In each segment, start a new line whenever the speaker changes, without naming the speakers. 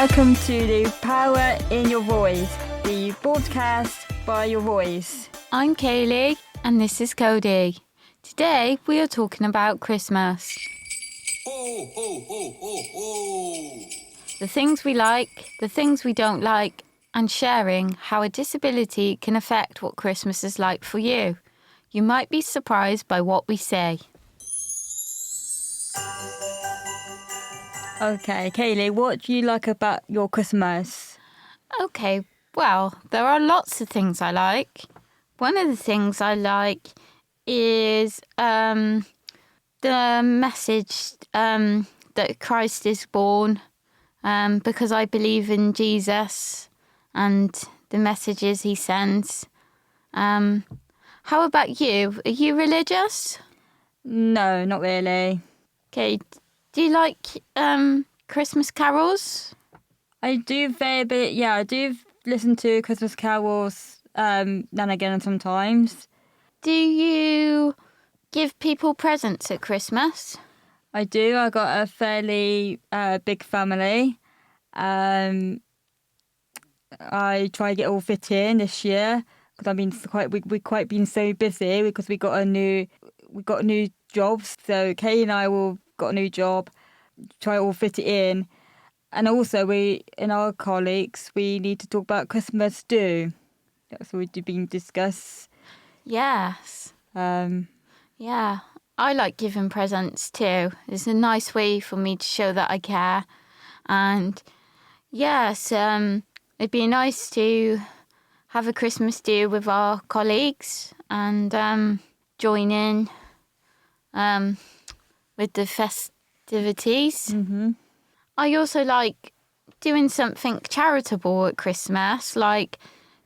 Welcome to the Power in Your Voice, the broadcast by your voice.
I'm Kayleigh and this is Cody. Today we are talking about Christmas.
Ho, ho, ho, ho, ho.
The things we like, the things we don't like, and sharing how a disability can affect what Christmas is like for you. You might be surprised by what we say.
Okay, Kayleigh, what do you like about your Christmas?
Okay, well, there are lots of things I like. One of the things I like is the message that Christ is born, because I believe in Jesus and the messages he sends. How about you? Are you religious?
No, not really.
Okay, do you like Christmas carols?
I do very bit, yeah, I do listen to Christmas carols now and again sometimes.
Do you give people presents at Christmas?
I do. I got a fairly big family. I try to get all fit in this year because I've been we quite been so busy because we got new jobs. So Kay and I will got a new job, try all fit it in, and also we in our colleagues we need to talk about Christmas do. That's what we've been discussed.
Yes.
Yeah,
I like giving presents too. It's a nice way for me to show that I care. And yes, it'd be nice to have a Christmas do with our colleagues and join in with the festivities.
Mm-hmm.
I also like doing something charitable at Christmas, like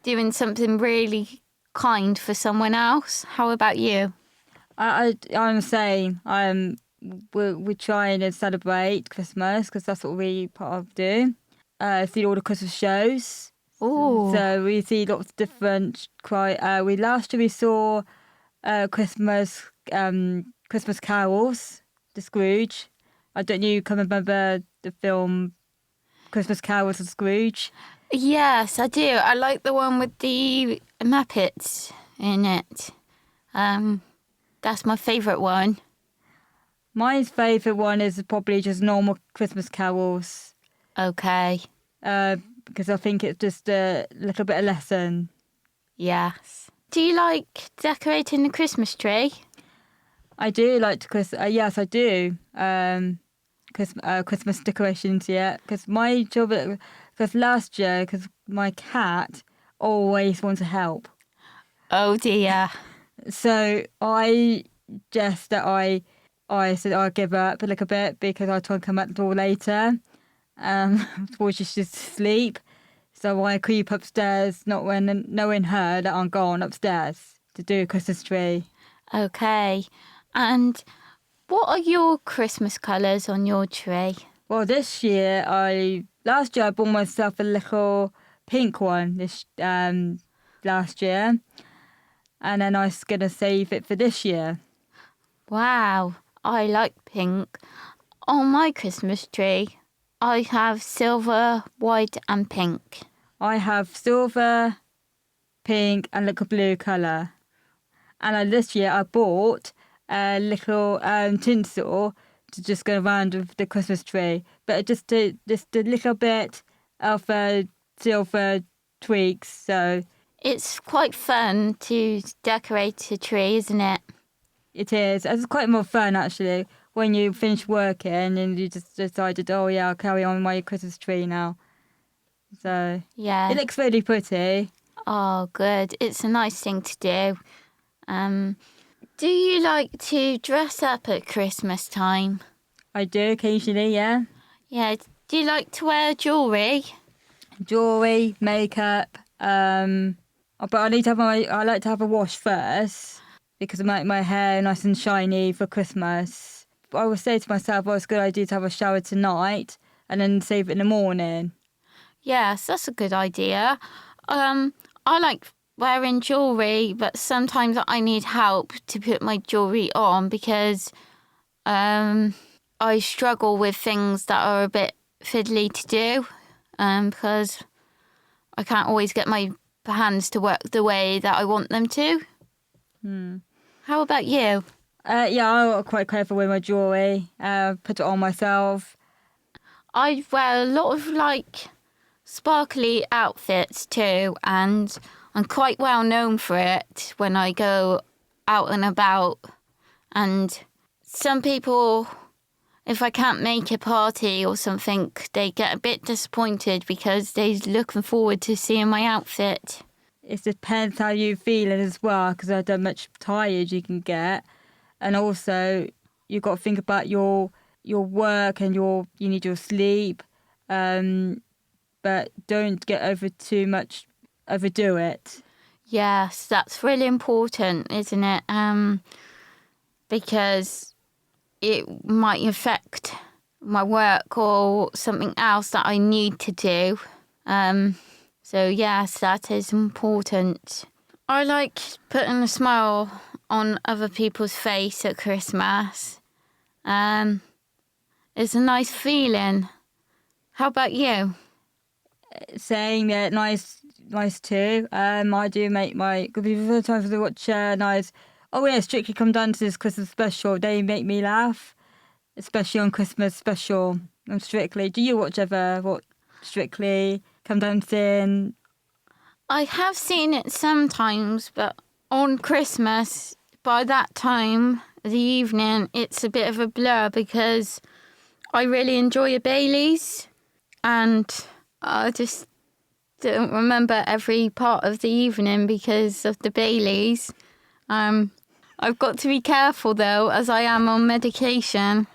doing something really kind for someone else. How about you?
I'm the same. We're trying to celebrate Christmas because that's what we part of do. See all the Christmas shows.
Ooh.
So we see lots of different. Last year we saw Christmas carols, the Scrooge. I don't know. You can remember the film Christmas Carols of Scrooge?
Yes, I do. I like the one with the Muppets in it. That's my favourite one.
My favourite one is probably just normal Christmas carols.
Okay.
Because I think it's just a little bit of lesson.
Yes. Do you like decorating the Christmas tree?
I do like to yes, I do. Christmas decorations, yeah. Because my job, because last year, because my cat always wants to help.
Oh dear.
So I said I'll give up a little bit because I try and come out the door later. Before she's just asleep. So I creep upstairs, not when knowing her that I'm gone upstairs to do a Christmas tree.
Okay. And what are your Christmas colours on your tree?
Well, last year I bought myself a little pink one last year, and then I was gonna save it for this year.
Wow, I like pink. On my Christmas tree, I have silver, white and pink.
I have silver, pink, and little blue colour. And this year I bought a little tinsel to just go around with the Christmas tree, but just a little bit of silver tweaks. So
It's quite fun to decorate a tree, isn't it?
it is. It's quite more fun actually when you finish working and you just decided, oh yeah, I'll carry on my Christmas tree now. So
Yeah.
it looks really pretty.
Oh, good. It's a nice thing to do. Do you like to dress up at Christmas time?
I do occasionally, yeah.
Yeah. Do you like to wear jewellery?
Jewelry, makeup. But I like to have a wash first because my hair nice and shiny for Christmas. But I would say to myself, well, it's a good idea to have a shower tonight and then save it in the morning.
Yes, that's a good idea. I like wearing jewellery, but sometimes I need help to put my jewellery on because I struggle with things that are a bit fiddly to do. because I can't always get my hands to work the way that I want them to. How about you?
I'm quite clever with my jewellery. Put it on myself.
I wear a lot of sparkly outfits too, and I'm quite well known for it when I go out and about. And some people, if I can't make a party or something, they get a bit disappointed because they're looking forward to seeing my outfit.
It depends how you're feeling as well, because I don't much tired you can get. And also, you've got to think about your work and you need your sleep. But don't get overdo it.
Yes, that's really important, isn't it? Because it might affect my work or something else that I need to do. So yes, that is important. I like putting a smile on other people's face at Christmas. It's a nice feeling. How about you?
Saying that nice too. I do make because the times I watch nice. Oh yeah, Strictly Come Down to this Christmas special. They make me laugh, especially on Christmas special. On Strictly, do you watch Strictly Come Dancing?
I have seen it sometimes, but on Christmas, by that time of the evening, it's a bit of a blur because I really enjoy a Baileys, and I just don't remember every part of the evening because of the Baileys. I've got to be careful though, as I am on medication,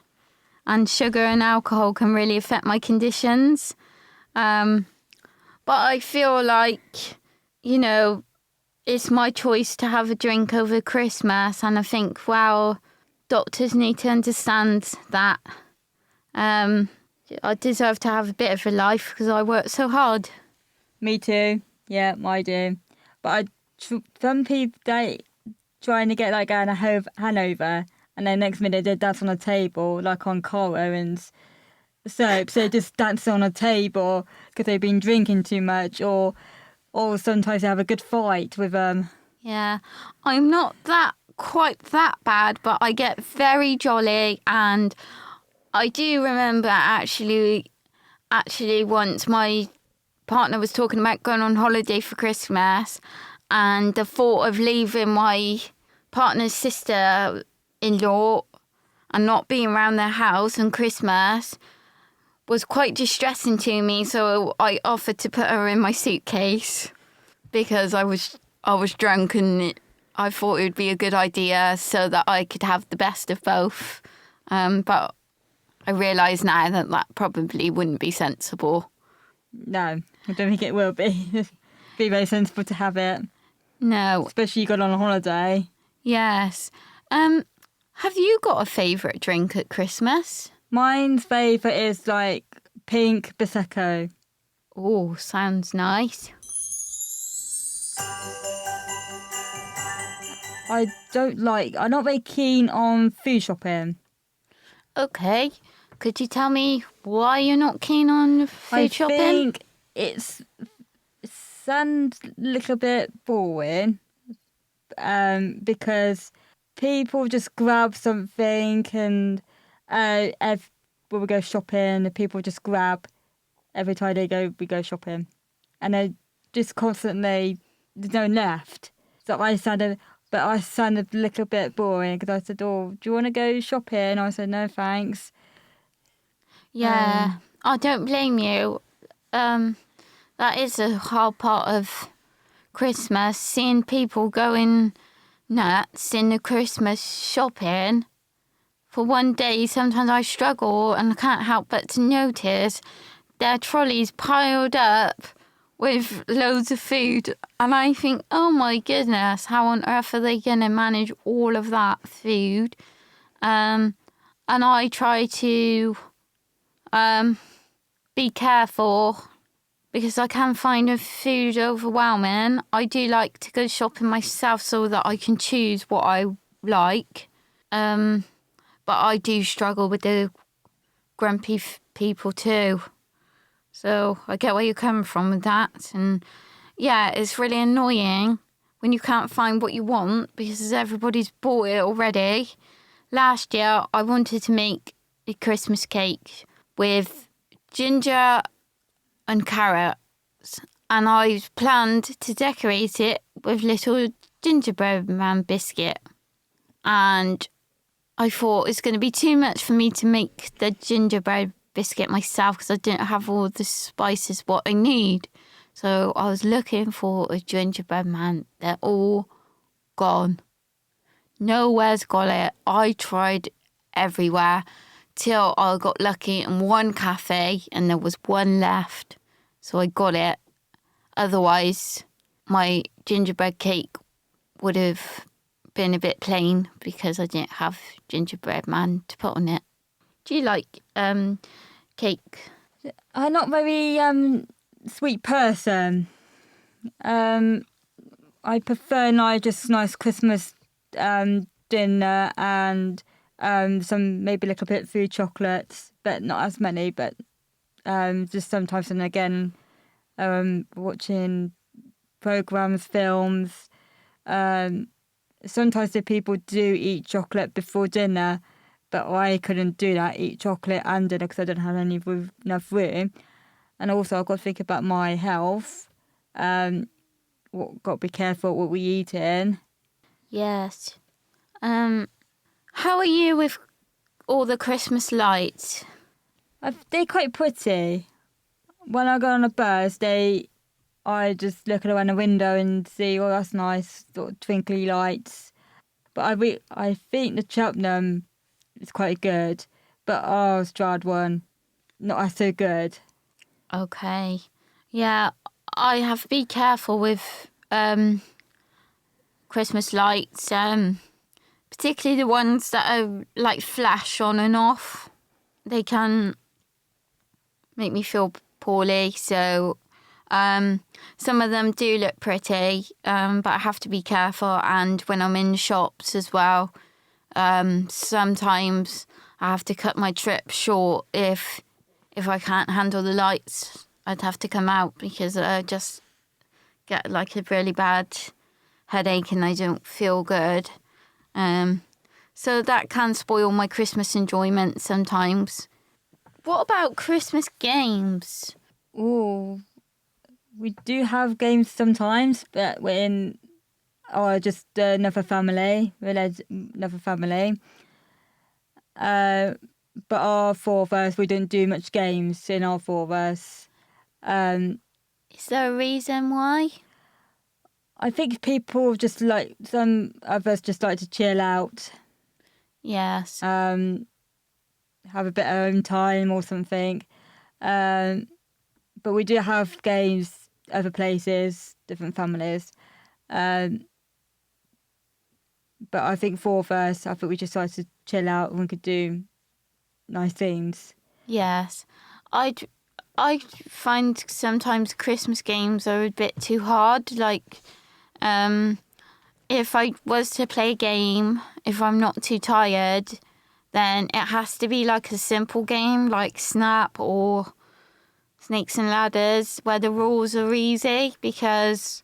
and sugar and alcohol can really affect my conditions. But I feel like, it's my choice to have a drink over Christmas, and I think, well, doctors need to understand that. I deserve to have a bit of a life because I work so hard.
Me too. Yeah, I do. But some people, they trying to get going to Hanover, and then next minute they dance on a table, like on Cora and soap. So they just dance on a table because they've been drinking too much, or sometimes they have a good fight with them.
Yeah, I'm not quite that bad, but I get very jolly, and I do remember actually once my partner was talking about going on holiday for Christmas, and the thought of leaving my partner's sister-in-law and not being around their house on Christmas was quite distressing to me. So I offered to put her in my suitcase because I was drunk, and I thought it would be a good idea so that I could have the best of both. But I realise now that probably wouldn't be sensible.
No, I don't think it will be. Be very sensible to have it.
No.
Especially you got on a holiday.
Yes. Have you got a favourite drink at Christmas?
Mine's favourite is pink Prosecco.
Oh, sounds nice.
I'm not very keen on food shopping.
Okay. Could you tell me why you're not keen on food shopping?
I think it sounds a little bit boring because people just grab something, and when we go shopping, people just grab every time we go shopping, and they just constantly, there's no left. So I sounded a little bit boring because I said, "Oh, do you want to go shopping?" I said, "No, thanks."
Yeah, I don't blame you. That is a hard part of Christmas, seeing people going nuts in the Christmas shopping. For one day, sometimes I struggle, and I can't help but to notice their trolleys piled up with loads of food, and I think, oh my goodness, how on earth are they going to manage all of that food? And I try to be careful because I can find the food overwhelming. I do like to go shopping myself so that I can choose what I like. But I do struggle with the grumpy people too. So I get where you're coming from with that. And yeah, it's really annoying when you can't find what you want because everybody's bought it already. Last year, I wanted to make a Christmas cake with ginger and carrots, and I planned to decorate it with little gingerbread man biscuit. And I thought it's going to be too much for me to make the gingerbread biscuit myself because I didn't have all the spices what I need. So I was looking for a gingerbread man. They're all gone. Nowhere's got it. I tried everywhere till I got lucky in one cafe and there was one left. So I got it. Otherwise, my gingerbread cake would have been a bit plain because I didn't have gingerbread man to put on it. Do you like cake?
I'm not very sweet person. I prefer nice Christmas dinner and some maybe a little bit food chocolates, but not as many. But just sometimes and again, watching programs, films. Sometimes the people do eat chocolate before dinner, but I couldn't do that, eat chocolate and dinner because I don't have enough room. And also I've got to think about my health. Got to be careful what we eat in.
Yes. How are you with all the Christmas lights?
They're quite pretty. When I go on a birthday, I just look around the window and see, oh, that's nice, sort of twinkly lights. But I think the Cheltenham is quite good, but our Strad one, not so good.
Okay. Yeah, I have to be careful with Christmas lights, particularly the ones that are like flash on and off. They can make me feel poorly, so some of them do look pretty, but I have to be careful. And when I'm in shops as well, sometimes I have to cut my trip short if I can't handle the lights. I'd have to come out because I just get like a really bad headache and I don't feel good. So that can spoil my Christmas enjoyment sometimes. What about Christmas games?
Oh, we do have games sometimes, but we're in just another family. Another family. But our four of us, we don't do much games in our four of us.
Is there a reason why?
I think people just like, some of us just like to chill out.
Yes.
Have a bit of own time or something. But we do have games other places, different families. But I think four of us, I think we just like to chill out and we could do nice things.
Yes. I find sometimes Christmas games are a bit too hard. Like, if I was to play a game, if I'm not too tired, then it has to be like a simple game like Snap or Snakes and Ladders where the rules are easy, because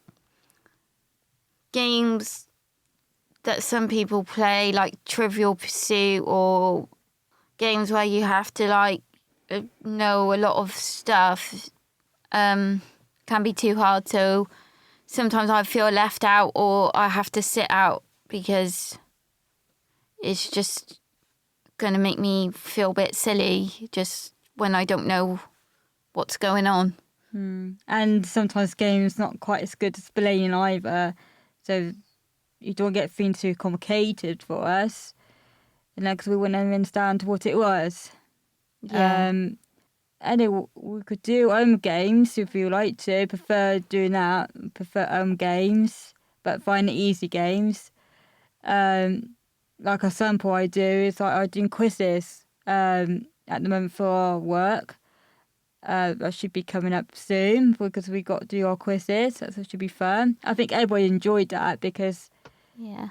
games that some people play like Trivial Pursuit or games where you have to like know a lot of stuff can be too hard. So sometimes I feel left out or I have to sit out because it's just going to make me feel a bit silly just when I don't know what's going on.
And sometimes games not quite as good as playing either. So you don't get things too complicated for us. And because we wouldn't understand what it was.
Yeah.
Anyway, we could do home games if you like to. Prefer doing that. Prefer home games, but find the easy games. Like a sample I do is like I do quizzes at the moment for our work. That should be coming up soon because we got to do our quizzes. That should be fun. I think everybody enjoyed that because
Yeah.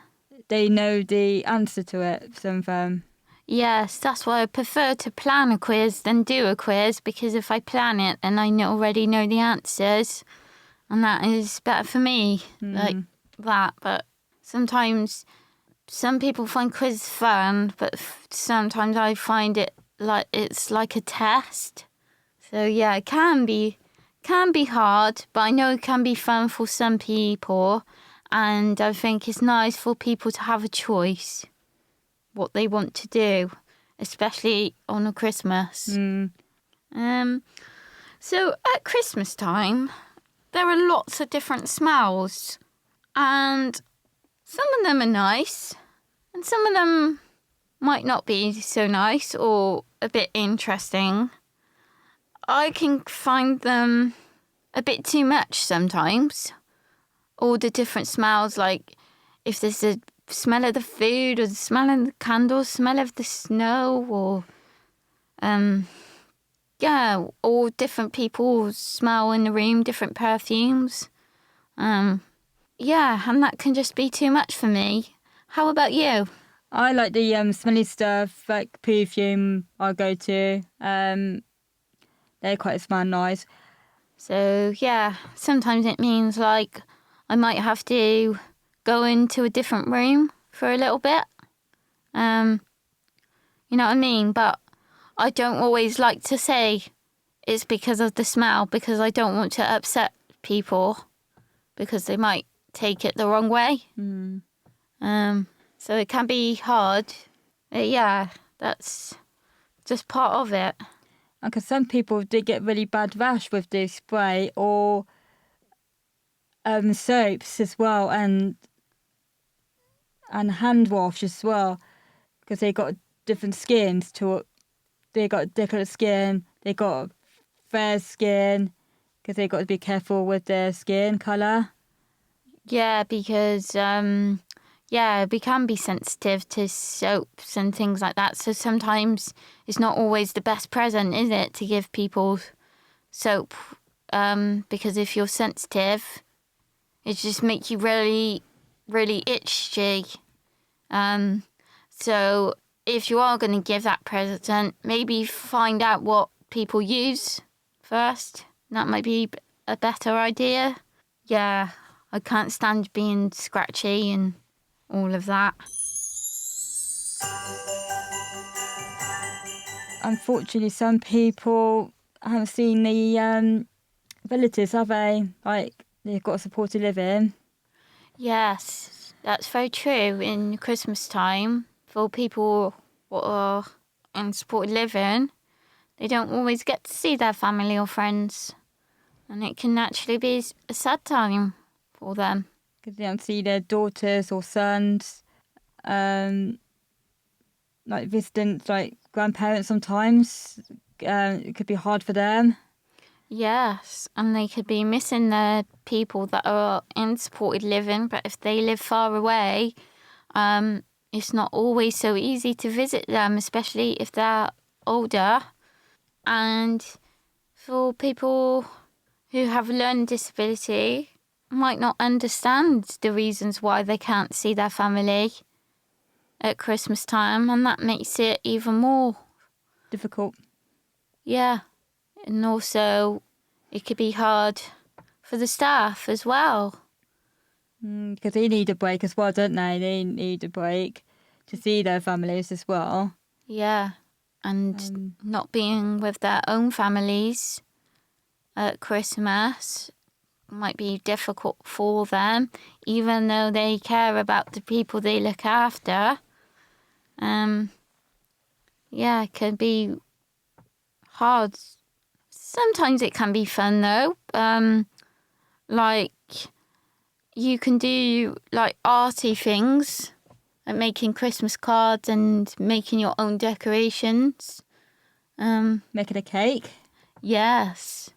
they know the answer to it. Some of them.
Yes, that's why I prefer to plan a quiz than do a quiz, because if I plan it, then I already know the answers, and that is better for me, like that. But sometimes some people find quiz fun, but sometimes I find it like it's like a test. So yeah, it can be hard, but I know it can be fun for some people, and I think it's nice for people to have a choice what they want to do, especially on a Christmas. So at Christmas time, there are lots of different smells, and some of them are nice, and some of them might not be so nice or a bit interesting. I can find them a bit too much sometimes. All the different smells, like if there's a smell of the food or the smell of the candles, smell of the snow, or all different people smell in the room, different perfumes. And that can just be too much for me. How about you?
I like the smelly stuff, like perfume I go to. They quite smell nice.
So sometimes it means like I might have to go into a different room for a little bit. You know what I mean? But I don't always like to say it's because of the smell, because I don't want to upset people because they might take it the wrong way. So it can be hard. But that's just part of it.
Because some people did get really bad rash with the spray or soaps as well, and hand wash as well, because they got different skins. They got delicate skin, they got fair skin, because they got to be careful with their skin colour.
Yeah, because we can be sensitive to soaps and things like that. So sometimes it's not always the best present, is it, to give people soap? Because if you're sensitive, it just makes you really, really itchy. So if you are going to give that present, maybe find out what people use first. That might be a better idea. Yeah, I can't stand being scratchy and all of that.
Unfortunately, some people haven't seen the relatives, have they? Like, they've got a supported living.
Yes, that's very true. In Christmas time, for people what are in supported living, they don't always get to see their family or friends. And it can actually be a sad time for them.
Because they don't see their daughters or sons. Like visiting, like grandparents sometimes. It could be hard for them.
Yes, and they could be missing the people that are in supported living, but if they live far away, it's not always so easy to visit them, especially if they're older. And for people who have a learning disability, might not understand the reasons why they can't see their family at Christmas time, and that makes it even more
Difficult.
Yeah. And also, it could be hard for the staff as well.
Because they need a break as well, don't they? They need a break to see their families as well.
Yeah. And not being with their own families at Christmas might be difficult for them, even though they care about the people they look after. It can be hard. Sometimes it can be fun though. Like you can do like arty things, like making Christmas cards and making your own decorations.
Making a cake.
Yes.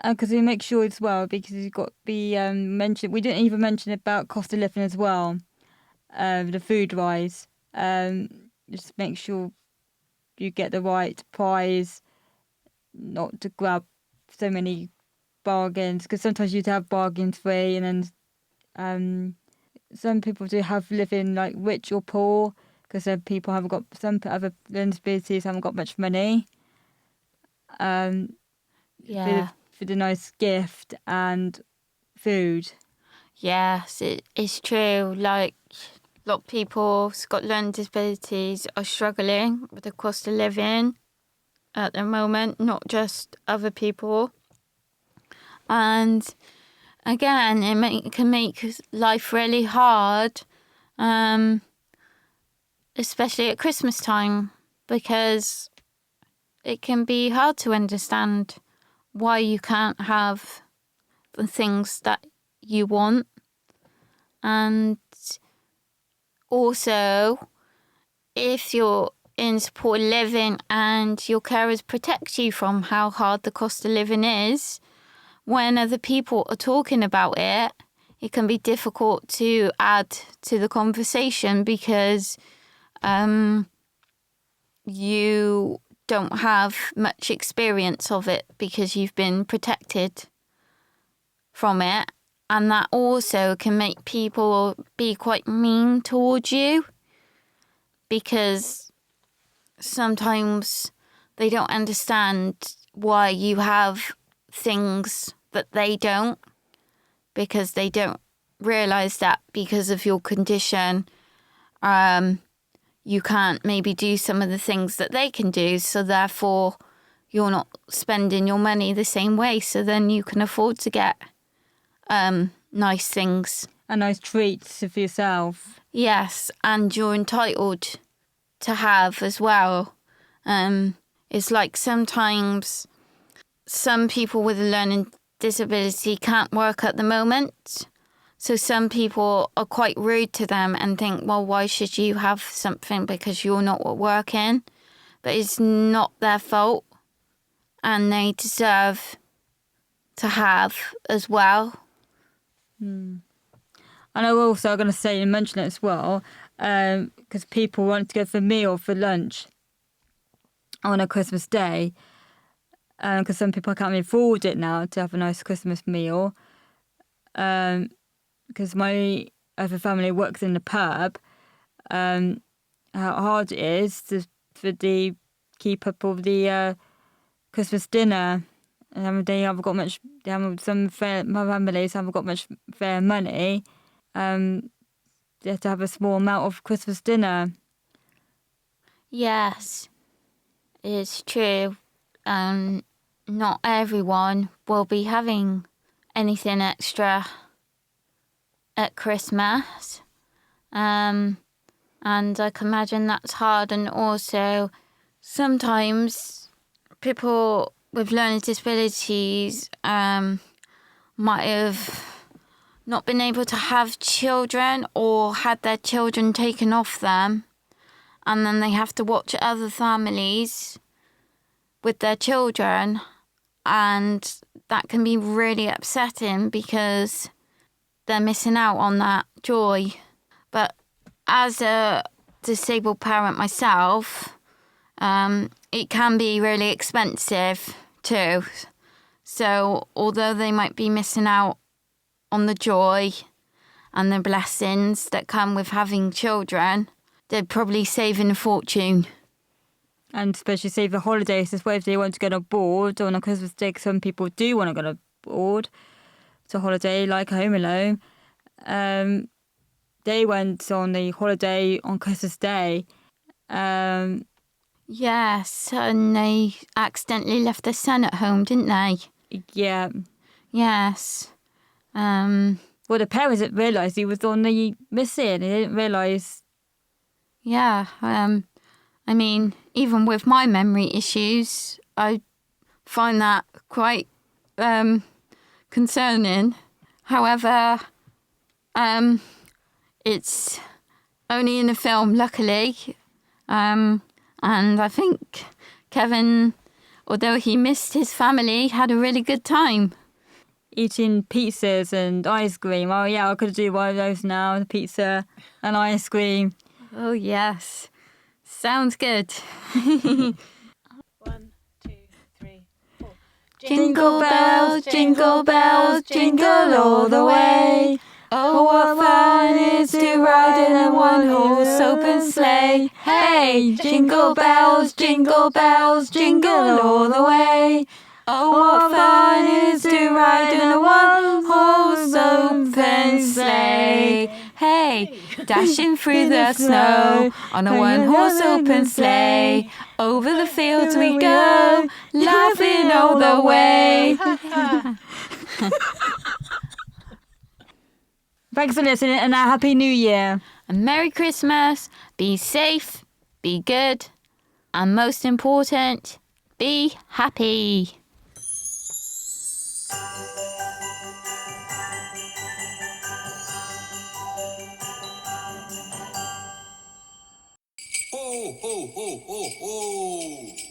Because we make sure as well, because you've got to be mentioned. We didn't even mention about cost of living as well, the food wise. Just make sure you get the right price, not to grab so many bargains, because sometimes you'd have bargains free, and then some people do have living like rich or poor, because some other learning disabilities haven't got much money. For the nice gift and food.
Yes, it is true. Like, a lot of people who've got learning disabilities are struggling with the cost of living at the moment, not just other people. And again, it can make life really hard, especially at Christmas time, because it can be hard to understand why you can't have the things that you want. And also, if you're in supported living and your carers protect you from how hard the cost of living is, when other people are talking about it, it can be difficult to add to the conversation because you don't have much experience of it because you've been protected from it. And that also can make people be quite mean towards you because sometimes they don't understand why you have things that they don't, because they don't realise that because of your condition, you can't maybe do some of the things that they can do, so therefore you're not spending your money the same way, so then you can afford to get nice things.
And nice treats for yourself.
Yes, and you're entitled to have as well. It's like sometimes some people with a learning disability can't work at the moment. So some people are quite rude to them and think, well, why should you have something because you're not working? But it's not their fault, and they deserve to have as well.
And I'm also going to say and mention it as well, because people want to go for a meal for lunch on a Christmas day, because some people can't afford it now to have a nice Christmas meal. Because my other family works in the pub, how hard it is for the keep up all the Christmas dinner. And they haven't got much. My families haven't got much fair money. They have to have a small amount of Christmas dinner.
Yes, it's true. Not everyone will be having anything extra at Christmas. And I can imagine that's hard. And also, sometimes people with learning disabilities might have not been able to have children or had their children taken off them, and then they have to watch other families with their children, and that can be really upsetting because they're missing out on that joy. But as a disabled parent myself, it can be really expensive too. So although they might be missing out on the joy and the blessings that come with having children, they're probably saving a fortune.
And especially say for holidays as well, if they want to go abroad on a Christmas day, some people do want to go abroad to holiday, like Home Alone. They went on the holiday on Christmas Day.
Yes, and they accidentally left their son at home, didn't they?
Yeah.
Yes.
Well, the parents didn't realise he was on the missing. They didn't realise.
Yeah. I mean, even with my memory issues, I find that quite concerning. However, it's only in a film, luckily. And I think Kevin, although he missed his family, had a really good time.
Eating pizzas and ice cream. Oh, yeah, I could do one of those now, the pizza and ice cream.
Oh, yes. Sounds good.
1, 2, 3, 4.
Jingle bells, jingle all the way.
Oh, what fun it is to ride in a one-horse open sleigh. Hey, jingle bells, jingle all the way. Oh, what fun it is to ride in a one-horse open sleigh. Hey, dashing through the snow on a one-horse open sleigh. Over the fields we go, laughing all the way.
Thanks for listening and a Happy New Year.
And Merry Christmas. Be safe, be good, and most important, be happy.
Ho, ho, ho, ho, ho.